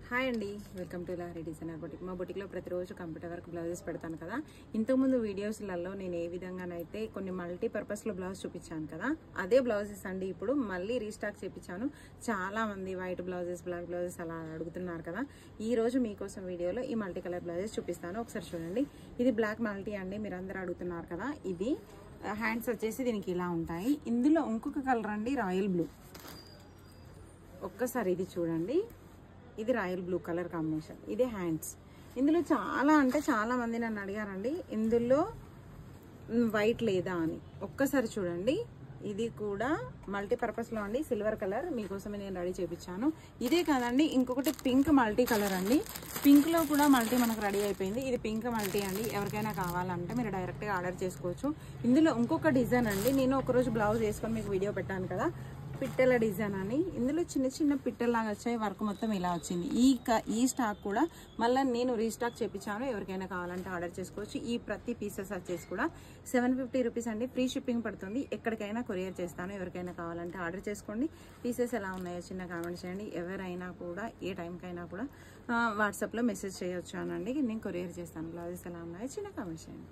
Hi అండి, welcome to Lahari designer boutique. మా బొటిక్లో ప్రతిరోజు కంప్యూటర్ వర్క్ బ్లౌజెస్ పెడతాను కదా. ఇంతకుముందు వీడియోస్లలో నేను ఏ విధంగానైతే కొన్ని మల్టీపర్పస్లో బ్లౌజ్ చూపించాను కదా, అదే బ్లౌజెస్ అండి ఇప్పుడు మళ్ళీ రీస్టాక్ చేయించాను. చాలా మంది వైట్ బ్లౌజెస్, బ్లాక్ బ్లౌజెస్ అలా అడుగుతున్నారు కదా. ఈ రోజు మీకోసం వీడియోలో ఈ మల్టీ కలర్ బ్లౌజెస్ చూపిస్తాను. ఒకసారి చూడండి. ఇది బ్లాక్ మల్టీ అండి, మీరు అందరూ అడుగుతున్నారు కదా. ఇది హ్యాండ్స్ వచ్చేసి దీనికి ఇలా ఉంటాయి. ఇందులో ఇంకొక కలర్ అండి రాయల్ బ్లూ. ఒక్కసారి ఇది చూడండి, ఇది రాయల్ బ్లూ కలర్ కాంబినేషన్. ఇది హ్యాండ్స్. ఇందులో చాలా మంది నన్ను అడిగారండి ఇందులో వైట్ లేదా అని. ఒక్కసారి చూడండి, ఇది కూడా మల్టీపర్పస్లో అండి, సిల్వర్ కలర్ మీకోసమే నేను రెడీ చేయించాను. ఇదే కాదండి, ఇంకొకటి పింక్ మల్టీ కలర్ అండి. పింక్లో కూడా మల్టీ మనకు రెడీ అయిపోయింది. ఇది పింక్ మల్టీ అండి. ఎవరికైనా కావాలంటే మీరు డైరెక్ట్గా ఆర్డర్ చేసుకోవచ్చు. ఇందులో ఇంకొక డిజైన్ అండి, నేను ఒకరోజు బ్లౌజ్ వేసుకొని మీకు వీడియో పెట్టాను కదా, పిట్టల డిజైన్ అని. ఇందులో చిన్న చిన్న పిట్టల్లాగా వచ్చాయి, వర్క్ మొత్తం ఇలా వచ్చింది. ఈ స్టాక్ కూడా మళ్ళీ నేను రీస్టాక్ చేయించాను. ఎవరికైనా కావాలంటే ఆర్డర్ చేసుకోవచ్చు. ఈ ప్రతి పీసెస్ వచ్చేసి కూడా 750 రూపీస్ అండి. ఫ్రీ షిప్పింగ్ పడుతుంది. ఎక్కడికైనా కొరియర్ చేస్తాను. ఎవరికైనా కావాలంటే ఆర్డర్ చేసుకోండి. పీసెస్ ఎలా ఉన్నాయో చిన్న కామెంట్ చేయండి. ఎవరైనా కూడా ఏ టైంకైనా కూడా వాట్సాప్లో మెసేజ్ చేయొచ్చు అనండి, నేను కొరియర్ చేస్తాను. బ్లౌజెస్ ఎలా ఉన్నాయో చిన్న కామెంట్ చేయండి.